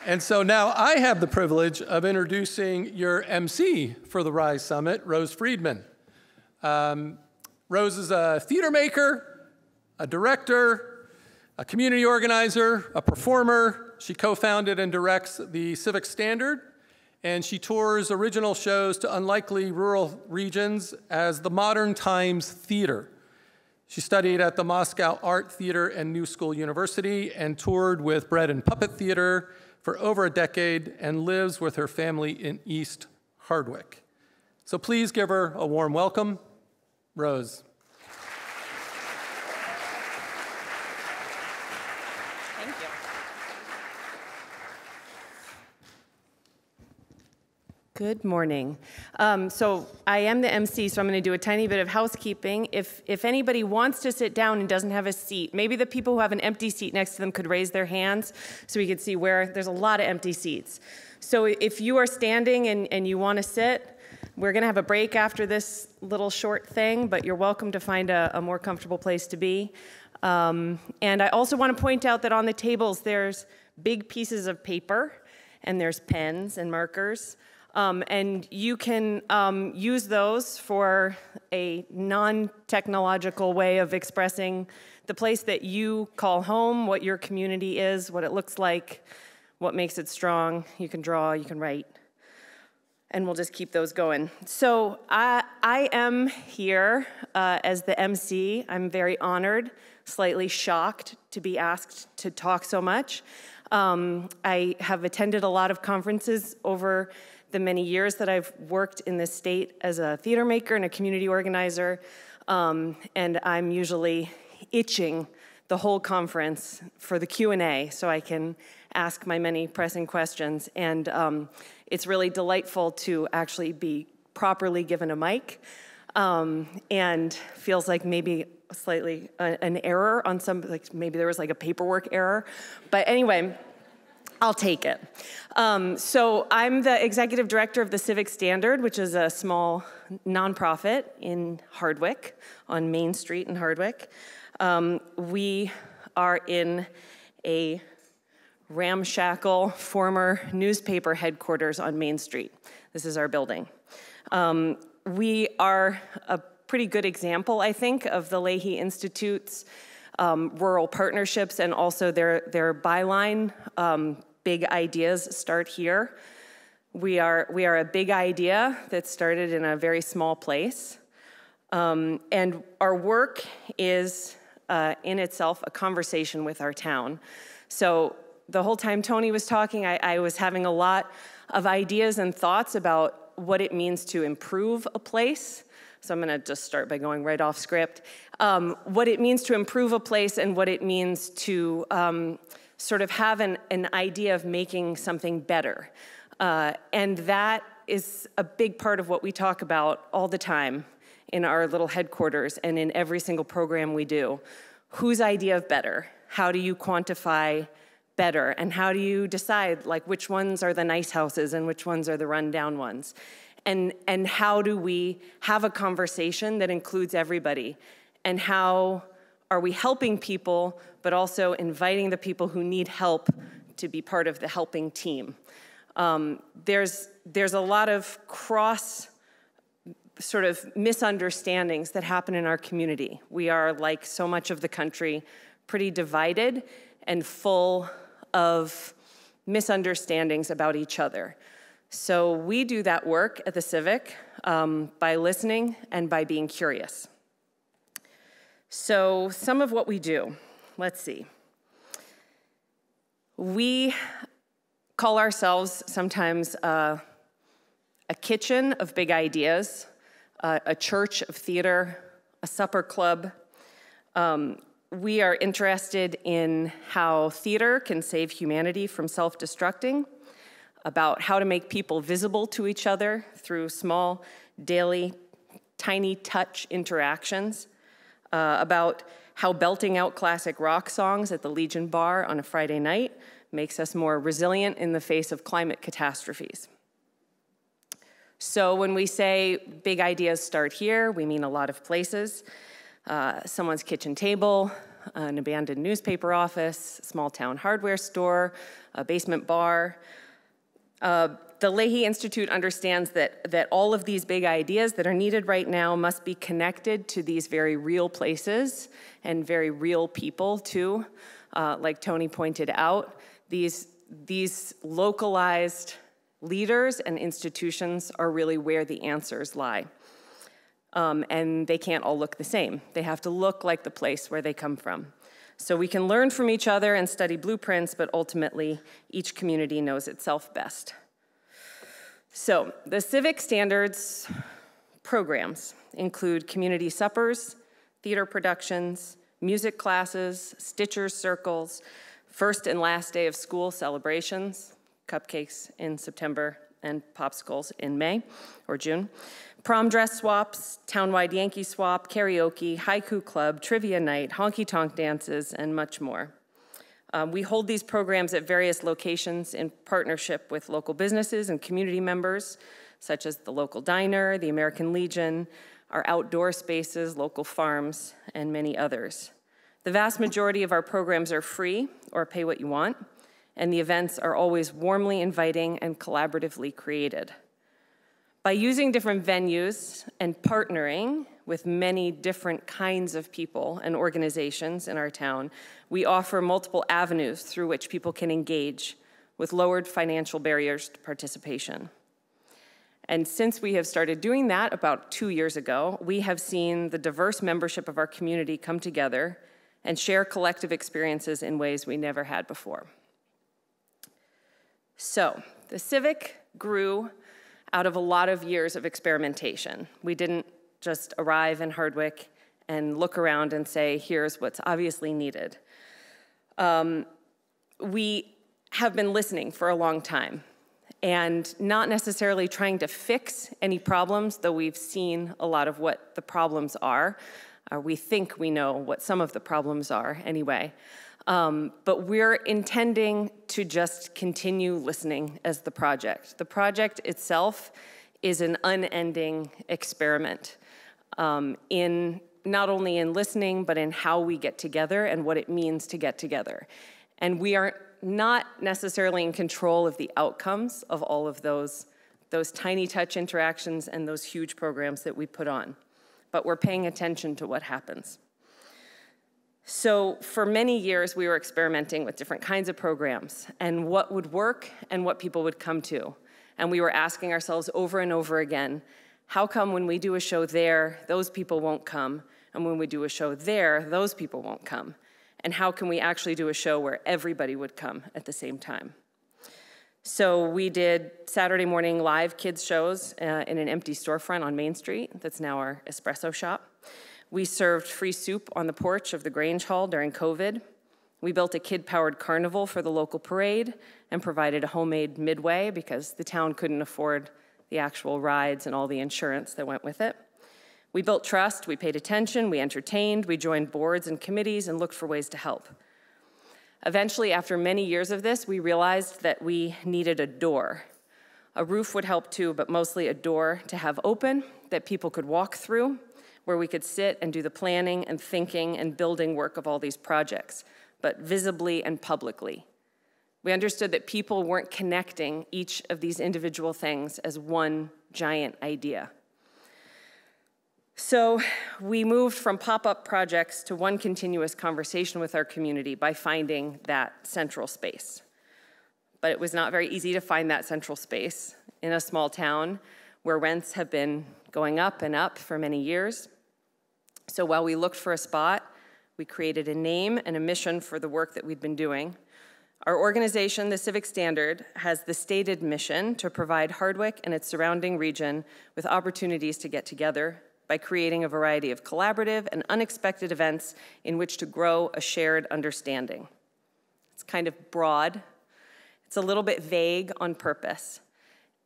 And so now I have the privilege of introducing your MC for the RISE Summit, Rose Friedman. Rose is a theater maker, a director, a community organizer, a performer. She co-founded and directs the Civic Standard, and she tours original shows to unlikely rural regions as the Modern Times Theater. She studied at the Moscow Art Theater and New School University and toured with Bread and Puppet Theater for over a decade and lives with her family in East Hardwick. So please give her a warm welcome, Rose. Thank you. Good morning. So I am the MC, so I'm going to do a tiny bit of housekeeping. If anybody wants to sit down and doesn't have a seat, maybe the people who have an empty seat next to them could raise their hands so we could see where there's a lot of empty seats. So if you are standing and you want to sit, we're going to have a break after this little short thing, but you're welcome to find a more comfortable place to be. And I also want to point out that on the tables there's big pieces of paper, and there's pens and markers. And you can use those for a non-technological way of expressing the place that you call home, what your community is, what it looks like, what makes it strong. You can draw, you can write, and we'll just keep those going. So I am here as the MC. I'm very honored, slightly shocked to be asked to talk so much. I have attended a lot of conferences over the many years that I've worked in this state as a theater maker and a community organizer, and I'm usually itching the whole conference for the Q&A so I can ask my many pressing questions, and it's really delightful to actually be properly given a mic, and feels like maybe slightly an error on some, like maybe there was like a paperwork error, but anyway, I'll take it. So I'm the executive director of the Civic Standard, which is a small nonprofit in Hardwick, on Main Street in Hardwick. We are in a ramshackle former newspaper headquarters on Main Street. This is our building. We are a pretty good example, I think, of the Leahy Institute's rural partnerships, and also their byline, big ideas start here. We are a big idea that started in a very small place. And our work is in itself a conversation with our town. So the whole time Tony was talking, I was having a lot of ideas and thoughts about what it means to improve a place. So I'm gonna just start by going right off script. What it means to improve a place and what it means to sort of have an idea of making something better. And that is a big part of what we talk about all the time in our little headquarters and in every single program we do. Whose idea of better? How do you quantify better? And how do you decide like which ones are the nice houses and which ones are the rundown ones? And how do we have a conversation that includes everybody? And how are we helping people, but also inviting the people who need help to be part of the helping team? There's a lot of cross sort of misunderstandings that happen in our community. We are, like so much of the country, pretty divided and full of misunderstandings about each other. So we do that work at the Civic by listening and by being curious. So some of what we do, let's see. We call ourselves sometimes a kitchen of big ideas, a church of theater, a supper club. We are interested in how theater can save humanity from self-destructing, about how to make people visible to each other through small, daily, tiny touch interactions, about how belting out classic rock songs at the Legion Bar on a Friday night makes us more resilient in the face of climate catastrophes. So when we say big ideas start here, we mean a lot of places. Someone's kitchen table, an abandoned newspaper office, small town hardware store, a basement bar. The Leahy Institute understands that all of these big ideas that are needed right now must be connected to these very real places and very real people too. Like Tony pointed out, these localized leaders and institutions are really where the answers lie. And they can't all look the same. They have to look like the place where they come from. So we can learn from each other and study blueprints, but ultimately each community knows itself best. So the Civic Standards programs include community suppers, theater productions, music classes, Stitchers circles, first and last day of school celebrations, cupcakes in September and popsicles in May or June, prom dress swaps, townwide Yankee swap, karaoke, haiku club, trivia night, honky-tonk dances, and much more. We hold these programs at various locations in partnership with local businesses and community members, such as the local diner, the American Legion, our outdoor spaces, local farms, and many others. The vast majority of our programs are free or pay what you want, and the events are always warmly inviting and collaboratively created. By using different venues and partnering with many different kinds of people and organizations in our town, we offer multiple avenues through which people can engage with lowered financial barriers to participation. And since we have started doing that about 2 years ago, we have seen the diverse membership of our community come together and share collective experiences in ways we never had before. So, the Civic grew out of a lot of years of experimentation. We didn't just arrive in Hardwick and look around and say, here's what's obviously needed. We have been listening for a long time and not necessarily trying to fix any problems, though we've seen a lot of what the problems are. We think we know what some of the problems are anyway. But we're intending to just continue listening as the project. The project itself is an unending experiment in not only in listening, but in how we get together and what it means to get together. And we are not necessarily in control of the outcomes of all of those tiny touch interactions and those huge programs that we put on. But we're paying attention to what happens. So for many years, we were experimenting with different kinds of programs and what would work and what people would come to. And we were asking ourselves over and over again, how come when we do a show there, those people won't come? And when we do a show there, those people won't come? And how can we actually do a show where everybody would come at the same time? So we did Saturday morning live kids shows in an empty storefront on Main Street. That's now our espresso shop. We served free soup on the porch of the Grange Hall during COVID. We built a kid-powered carnival for the local parade and provided a homemade midway because the town couldn't afford the actual rides and all the insurance that went with it. We built trust, we paid attention, we entertained, we joined boards and committees and looked for ways to help. Eventually, after many years of this, we realized that we needed a door. A roof would help too, but mostly a door to have open that people could walk through, where we could sit and do the planning and thinking and building work of all these projects, but visibly and publicly. We understood that people weren't connecting each of these individual things as one giant idea. So we moved from pop-up projects to one continuous conversation with our community by finding that central space. But it was not very easy to find that central space in a small town where rents have been going up and up for many years. So while we looked for a spot, we created a name and a mission for the work that we'd been doing. Our organization, the Civic Standard, has the stated mission to provide Hardwick and its surrounding region with opportunities to get together by creating a variety of collaborative and unexpected events in which to grow a shared understanding. It's kind of broad. It's a little bit vague on purpose.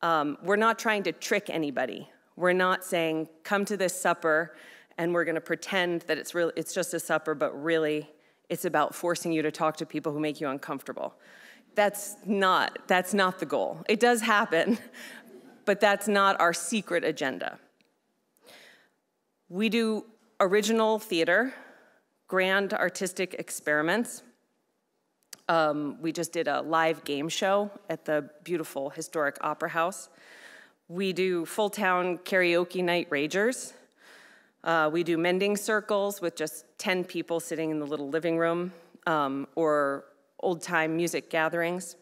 We're not trying to trick anybody. We're not saying, come to this supper and we're gonna pretend that it's just a supper, but really it's about forcing you to talk to people who make you uncomfortable. That's not the goal. It does happen, but that's not our secret agenda. We do original theater, grand artistic experiments. We just did a live game show at the beautiful historic Opera House. We do full-town karaoke night ragers. We do mending circles with just 10 people sitting in the little living room, or old-time music gatherings.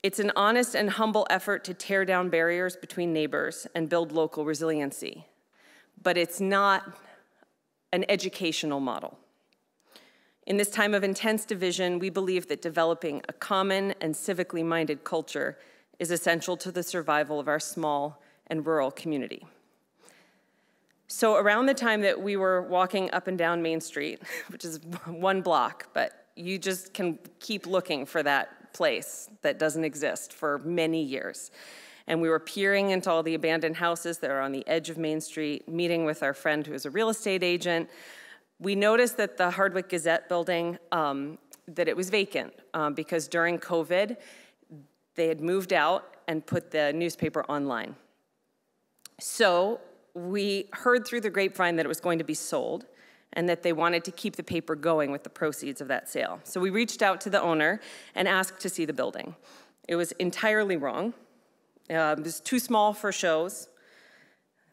It's an honest and humble effort to tear down barriers between neighbors and build local resiliency. But it's not an educational model. In this time of intense division, we believe that developing a common and civically minded culture is essential to the survival of our small and rural community. So around the time that we were walking up and down Main Street, which is one block, but you just can keep looking for that place that doesn't exist for many years. And we were peering into all the abandoned houses that are on the edge of Main Street, meeting with our friend who is a real estate agent. We noticed that the Hardwick Gazette building, that it was vacant because during COVID, they had moved out and put the newspaper online. So we heard through the grapevine that it was going to be sold and that they wanted to keep the paper going with the proceeds of that sale. So we reached out to the owner and asked to see the building. It was entirely wrong. It was too small for shows.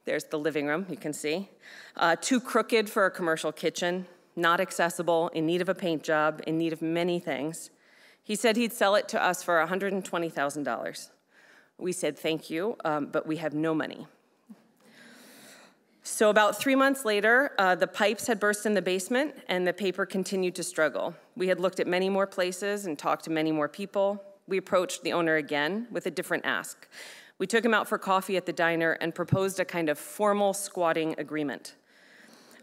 There's the living room, you can see. Too crooked for a commercial kitchen, not accessible, in need of a paint job, in need of many things. He said he'd sell it to us for $120,000. We said, thank you, but we have no money. So about 3 months later, the pipes had burst in the basement and the paper continued to struggle. We had looked at many more places and talked to many more people. We approached the owner again with a different ask. We took him out for coffee at the diner and proposed a kind of formal squatting agreement.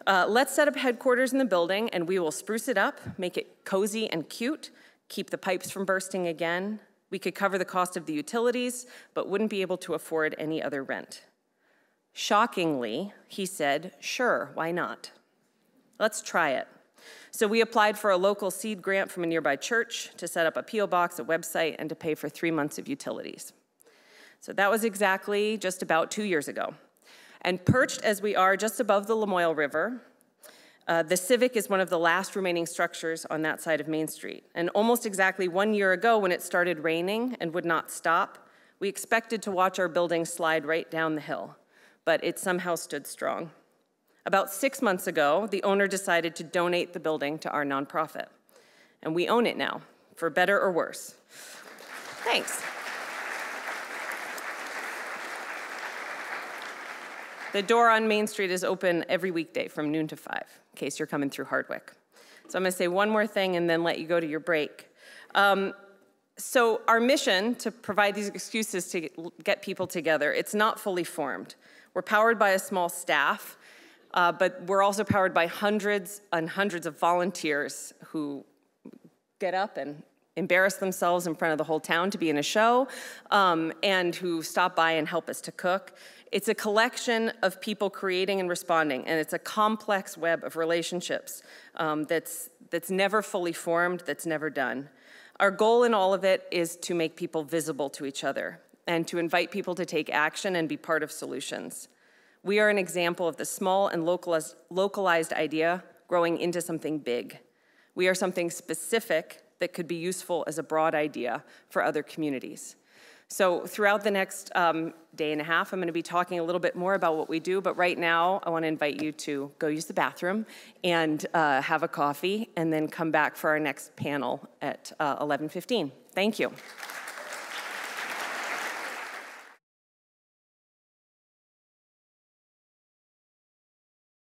Let's set up headquarters in the building and we will spruce it up, make it cozy and cute, keep the pipes from bursting again. We could cover the cost of the utilities, but wouldn't be able to afford any other rent. Shockingly, he said, sure, why not? Let's try it. So we applied for a local seed grant from a nearby church to set up a P.O. box, a website, and to pay for 3 months of utilities. So that was exactly just about 2 years ago. And perched as we are just above the Lamoille River, the Civic is one of the last remaining structures on that side of Main Street. And almost exactly 1 year ago, when it started raining and would not stop, we expected to watch our building slide right down the hill, but it somehow stood strong. About 6 months ago, the owner decided to donate the building to our nonprofit. And we own it now, for better or worse. Thanks. The door on Main Street is open every weekday from noon to 5, in case you're coming through Hardwick. So I'm gonna say one more thing and then let you go to your break. So our mission to provide these excuses to get people together, it's not fully formed. We're powered by a small staff, but we're also powered by hundreds and hundreds of volunteers who get up and embarrass themselves in front of the whole town to be in a show, and who stop by and help us to cook. It's a collection of people creating and responding, and it's a complex web of relationships that's never fully formed, that's never done. Our goal in all of it is to make people visible to each other and to invite people to take action and be part of solutions. We are an example of the small and localized idea growing into something big. We are something specific that could be useful as a broad idea for other communities. So throughout the next day and a half, I'm going to be talking a little bit more about what we do, but right now I want to invite you to go use the bathroom and have a coffee and then come back for our next panel at 11:15. Thank you.